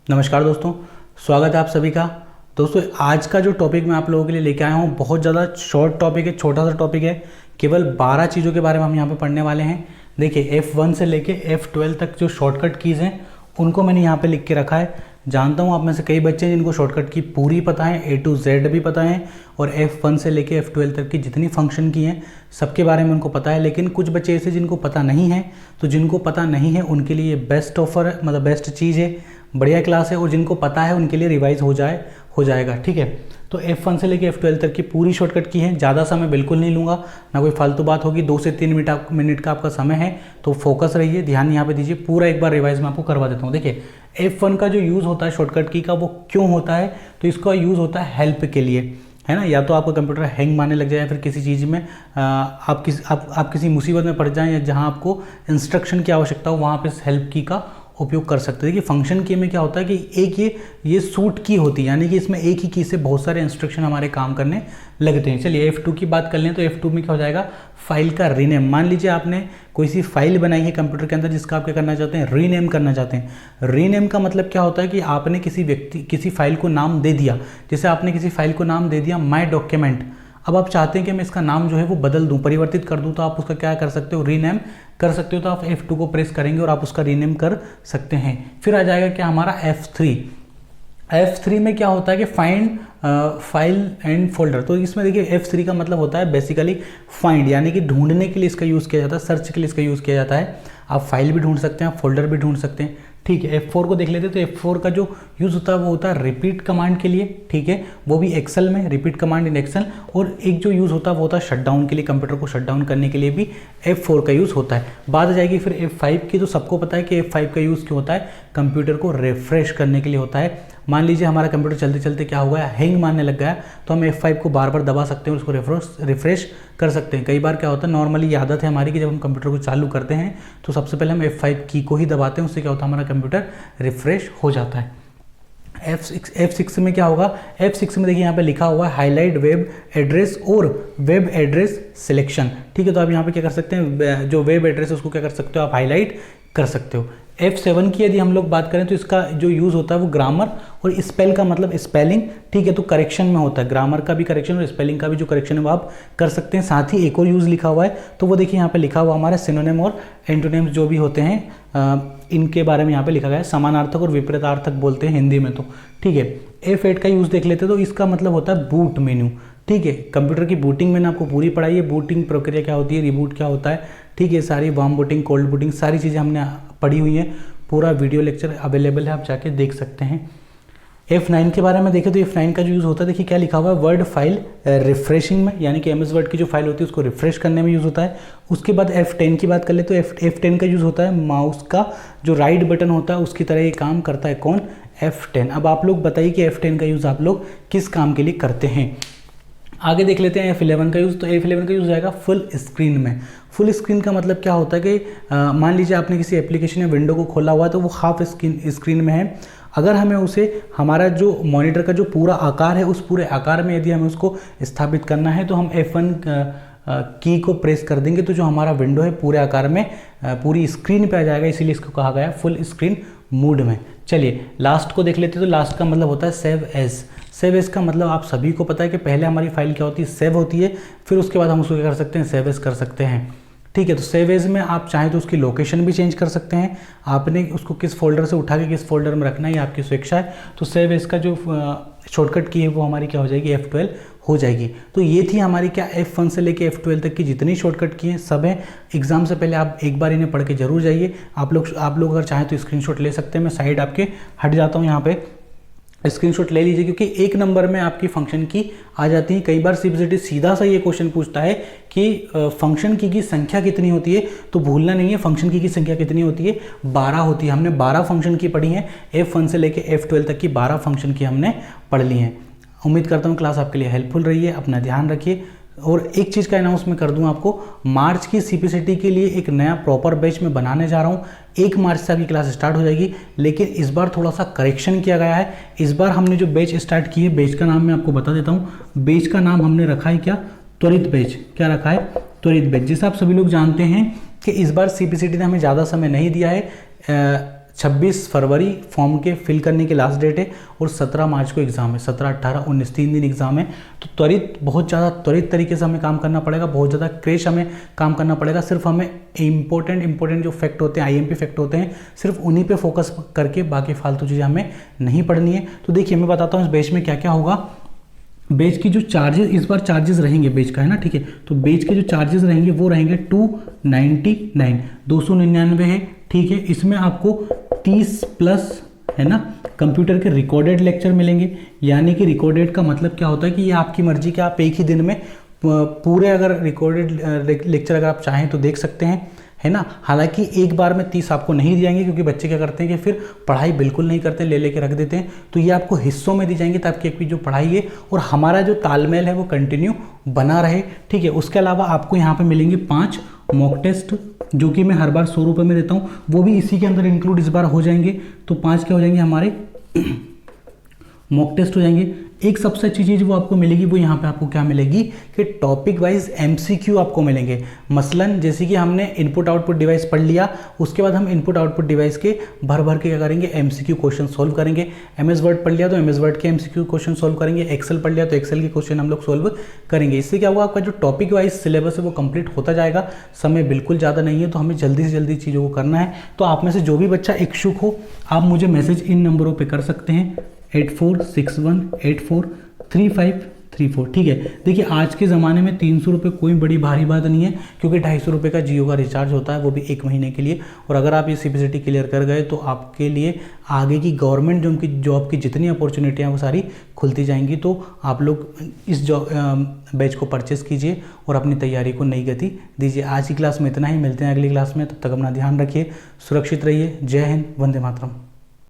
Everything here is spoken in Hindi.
नमस्कार दोस्तों, स्वागत है आप सभी का। दोस्तों आज का जो टॉपिक मैं आप लोगों के लिए लेके आया हूँ बहुत ज़्यादा शॉर्ट टॉपिक है, छोटा सा टॉपिक है। केवल 12 चीज़ों के बारे में हम यहाँ पे पढ़ने वाले हैं। देखिए F1 से लेके F12 तक जो शॉर्टकट कीज़ हैं उनको मैंने यहाँ पे लिख के रखा है। जानता हूँ आप में से कई बच्चे हैं जिनको शॉर्टकट की पूरी पता है, A to Z भी पता है, और F1 से लेके F12 तक की जितनी फंक्शन की हैं सबके बारे में उनको पता है। लेकिन कुछ बच्चे ऐसे जिनको पता नहीं है, तो जिनको पता नहीं है उनके लिए बेस्ट ऑफर है, मतलब बेस्ट चीज़ है, बढ़िया क्लास है। और जिनको पता है उनके लिए रिवाइज हो जाएगा, ठीक है। तो F1 से लेके F12 तक की पूरी शॉर्टकट की है। ज़्यादा समय बिल्कुल नहीं लूँगा, ना कोई फालतू बात होगी। 2 से 3 मिनट का आपका समय है, तो फोकस रहिए, ध्यान यहाँ पे दीजिए। पूरा एक बार रिवाइज मैं आपको करवा देता हूँ। देखिए F1 का जो यूज़ होता है शॉर्टकट की का, वो क्यों होता है, तो इसका यूज़ होता है हेल्प के लिए, है ना। या तो आपका कंप्यूटर हैंग मारने लग जाए, फिर किसी चीज़ में आप किसी मुसीबत में पड़ जाएं, या जहाँ आपको इंस्ट्रक्शन की आवश्यकता हो वहाँ पे हेल्प की का उपयोग कर सकते हैं। देखिए फंक्शन की में क्या होता है कि एक ये सूट की होती है, यानी कि इसमें एक ही की से बहुत सारे इंस्ट्रक्शन हमारे काम करने लगते हैं। चलिए F2 की बात कर लें तो F2 में क्या हो जाएगा, फाइल का रीनेम। मान लीजिए आपने कोई सी फाइल बनाई है कंप्यूटर के अंदर जिसका आप क्या करना चाहते हैं, रीनेम करना चाहते हैं। रीनेम का मतलब क्या होता है कि आपने किसी फाइल को नाम दे दिया। जैसे आपने किसी फाइल को नाम दे दिया माई डॉक्यूमेंट। अब आप चाहते हैं कि मैं इसका नाम जो है वो बदल दूं, परिवर्तित कर दूं, तो आप उसका क्या कर सकते हो, रीनेम कर सकते हो। तो आप F2 को प्रेस करेंगे और आप उसका रीनेम कर सकते हैं। फिर आ जाएगा क्या हमारा F3 में क्या होता है कि फाइंड फाइल एंड फोल्डर। तो इसमें देखिए F3 का मतलब होता है बेसिकली फाइंड, यानी कि ढूंढने के लिए इसका यूज़ किया जाता है, सर्च के लिए इसका यूज़ किया जाता है। आप फाइल भी ढूंढ सकते हैं, आप फोल्डर भी ढूंढ सकते हैं, ठीक है। F4 को देख लेते हैं। तो F4 का जो यूज़ होता है वो होता है रिपीट कमांड के लिए, ठीक है, वो भी एक्सेल में, रिपीट कमांड इन एक्सेल। और एक जो यूज़ होता है वो होता है शटडाउन के लिए, कंप्यूटर को शटडाउन करने के लिए भी F4 का यूज़ होता है। बात आ जाएगी फिर F5 की। तो सबको पता है कि F5 का यूज़ क्यों होता है, कंप्यूटर को रिफ्रेश करने के लिए होता है। मान लीजिए हमारा कंप्यूटर चलते चलते क्या हो गया, हैंग मारने लग गया, तो हम F5 को बार बार दबा सकते हैं और उसको रिफ्रेश कर सकते हैं। कई बार क्या होता है, नॉर्मली आदत है हमारी कि जब हम कंप्यूटर को चालू करते हैं तो सबसे पहले हम F5 की को ही दबाते हैं, उससे क्या होता है, हमारा कंप्यूटर रिफ्रेश हो जाता है। F6 में क्या होगा, F6 में देखिए यहाँ पे लिखा हुआ है हाईलाइट वेब एड्रेस और वेब एड्रेस सिलेक्शन, ठीक है। तो आप यहाँ पे क्या कर सकते हैं, जो वेब एड्रेस है उसको क्या कर सकते हो, आप हाईलाइट कर सकते हो। F7 की यदि हम लोग बात करें तो इसका जो यूज़ होता है वो ग्रामर और स्पेल का मतलब स्पेलिंग, ठीक है। तो करेक्शन में होता है, ग्रामर का भी करेक्शन और स्पेलिंग का भी जो करेक्शन है वो आप कर सकते हैं। साथ ही एक और यूज़ लिखा हुआ है, तो वो देखिए यहाँ पे लिखा हुआ हमारे सिनोनिम और एंटोनिम्स जो भी होते हैं इनके बारे में यहाँ पे लिखा गया है। समानार्थक और विपरीतार्थक बोलते हैं हिंदी में, तो ठीक है। F8 का यूज़ देख लेते हैं। तो इसका मतलब होता है बूट मेन्यू, ठीक है। कंप्यूटर की बूटिंग मैंने आपको पूरी पढ़ाई है, बूटिंग प्रक्रिया क्या होती है, रिबूट क्या होता है, ठीक है। सारी वार्म बूटिंग, कोल्ड बूटिंग, सारी चीज़ें हमने पढ़ी हुई हैं। पूरा वीडियो लेक्चर अवेलेबल है, आप जाके देख सकते हैं। F9 के बारे में देखें तो F9 का जो यूज़ होता है, देखिए क्या लिखा हुआ है, वर्ड फाइल रिफ्रेशिंग में, यानी कि MS वर्ड की जो फाइल होती है उसको रिफ्रेश करने में यूज़ होता है। उसके बाद F10 की बात कर ले तो F10 का यूज़ होता है माउस का जो राइट बटन होता है उसकी तरह ये काम करता है, कौन, F10। अब आप लोग बताइए कि F10 का यूज़ आप लोग किस काम के लिए करते हैं। आगे देख लेते हैं F11 का यूज़। तो F11 का यूज़ जाएगा फुल स्क्रीन में। फुल स्क्रीन का मतलब क्या होता है कि मान लीजिए आपने किसी एप्लीकेशन या विंडो को खोला हुआ है तो वो हाफ स्क्रीन में है। अगर हमें उसे हमारा जो मॉनिटर का जो पूरा आकार है उस पूरे आकार में यदि हमें उसको स्थापित करना है तो हम F1 की को प्रेस कर देंगे, तो जो हमारा विंडो है पूरे आकार में पूरी स्क्रीन पे आ जाएगा, इसीलिए इसको कहा गया है फुल स्क्रीन मोड में। चलिए लास्ट को देख लेते हैं। तो लास्ट का मतलब होता है सेव एज। सेव एज का मतलब आप सभी को पता है कि पहले हमारी फाइल क्या होती है, सेव होती है, फिर उसके बाद हम उसको क्या कर सकते हैं, सेव एज कर सकते हैं, ठीक है। तो सेव एज में आप चाहें तो उसकी लोकेशन भी चेंज कर सकते हैं, आपने उसको किस फोल्डर से उठा के किस फोल्डर में रखना है ये आपकी स्वेच्छा है। तो सेव एज का जो शॉर्टकट की है वो हमारी क्या हो जाएगी, F12 हो जाएगी। तो ये थी हमारी क्या F1 से लेके F12 तक की जितनी शॉर्टकट की हैं सब हैं। एग्जाम से पहले आप एक बार इन्हें पढ़ के जरूर जाइए। आप लोग अगर चाहें तो स्क्रीनशॉट ले सकते हैं। मैं साइड आपके हट जाता हूँ, यहाँ पे स्क्रीनशॉट ले लीजिए, क्योंकि एक नंबर में आपकी फंक्शन की आ जाती है। कई बार CBCT सीधा सा ये क्वेश्चन पूछता है कि फंक्शन की संख्या कितनी होती है, तो भूलना नहीं है फंक्शन की संख्या कितनी होती है, 12 होती है। हमने 12 फंक्शन की पढ़ी हैं, F1 से लेके F12 तक की 12 फंक्शन की हमने पढ़ ली हैं। उम्मीद करता हूँ क्लास आपके लिए हेल्पफुल रही है। अपना ध्यान रखिए। और एक चीज़ का अनाउंस मैं कर दूं आपको, मार्च की CPCT के लिए एक नया प्रॉपर बैच में बनाने जा रहा हूं। 1 मार्च से आपकी क्लास स्टार्ट हो जाएगी, लेकिन इस बार थोड़ा सा करेक्शन किया गया है। इस बार हमने जो बैच स्टार्ट की है, बैच का नाम मैं आपको बता देता हूं। बैच का नाम हमने रखा है क्या, त्वरित बैच। क्या रखा है, त्वरित बैच। जैसे आप सभी लोग जानते हैं कि इस बार CPCT ने हमें ज़्यादा समय नहीं दिया है। 26 फरवरी फॉर्म के फिल करने की लास्ट डेट है और 17 मार्च को एग्ज़ाम है। 17, 18, 19 3 दिन एग्ज़ाम है। तो बहुत ज़्यादा त्वरित तरीके से हमें काम करना पड़ेगा, बहुत ज़्यादा क्रेश हमें काम करना पड़ेगा। सिर्फ हमें इंपॉर्टेंट जो फैक्ट होते हैं, IMP फैक्ट होते हैं, सिर्फ उन्हीं पे फोकस करके बाकी फालतू चीज़ें हमें नहीं पढ़नी है। तो देखिए मैं बताता हूँ इस बैच में क्या क्या होगा। बैच की जो चार्जेस, इस बार चार्जेस रहेंगे बैच का, है ना, ठीक है। तो बैच के जो चार्जेस रहेंगे वो रहेंगे 299 है, ठीक है। इसमें आपको 30 प्लस, है ना, कंप्यूटर के रिकॉर्डेड लेक्चर मिलेंगे। यानी कि रिकॉर्डेड का मतलब क्या होता है कि ये आपकी मर्जी कि आप एक ही दिन में पूरे अगर रिकॉर्डेड लेक्चर अगर आप चाहें तो देख सकते हैं, है ना। हालांकि एक बार में 30 आपको नहीं दी जाएंगे, क्योंकि बच्चे क्या करते हैं कि फिर पढ़ाई बिल्कुल नहीं करते, ले लेके रख देते हैं। तो ये आपको हिस्सों में दी जाएंगे ताकि आपकी जो पढ़ाई है और हमारा जो तालमेल है वो कंटिन्यू बना रहे, ठीक है। उसके अलावा आपको यहाँ पे मिलेंगे 5 मॉक टेस्ट, जो कि मैं हर बार 100 रुपये में देता हूँ, वो भी इसी के अंदर इंक्लूड इस बार हो जाएंगे। तो 5 क्या हो जाएंगे हमारे मॉक टेस्ट हो जाएंगे। एक सबसे अच्छी चीज़ वो आपको मिलेगी, वो यहाँ पे आपको क्या मिलेगी कि टॉपिक वाइज MCQ आपको मिलेंगे। मसलन जैसे कि हमने इनपुट आउटपुट डिवाइस पढ़ लिया, उसके बाद हम इनपुट आउटपुट डिवाइस के भर भर के क्या करेंगे, MCQ क्वेश्चन सॉल्व करेंगे। MS वर्ड पढ़ लिया तो MS वर्ड के MCQ क्वेश्चन सॉल्व करेंगे। एक्सेल पढ़ लिया तो एक्सेल के क्वेश्चन हम लोग सॉल्व करेंगे। इससे क्या होगा, आपका जो टॉपिक वाइज सिलेबस है वो कंप्लीट होता जाएगा। समय बिल्कुल ज़्यादा नहीं है, तो हमें जल्दी से जल्दी चीज़ों को करना है। तो आप में से जो भी बच्चा इच्छुक हो, आप मुझे मैसेज इन नंबरों पर कर सकते हैं, 8461843534, ठीक है। देखिए आज के ज़माने में 300 रुपये कोई बड़ी भारी बात नहीं है, क्योंकि 250 रुपये का जियो का रिचार्ज होता है, वो भी 1 महीने के लिए। और अगर आप ये CPCT क्लियर कर गए तो आपके लिए आगे की गवर्नमेंट जॉब की जितनी अपॉर्चुनिटियाँ वो सारी खुलती जाएंगी। तो आप लोग इस बैच को परचेस कीजिए और अपनी तैयारी को नई गति दीजिए। आज की क्लास में इतना ही, मिलते हैं अगली क्लास में। तब तक अपना ध्यान रखिए, सुरक्षित रहिए। जय हिंद, वंदे मातरम।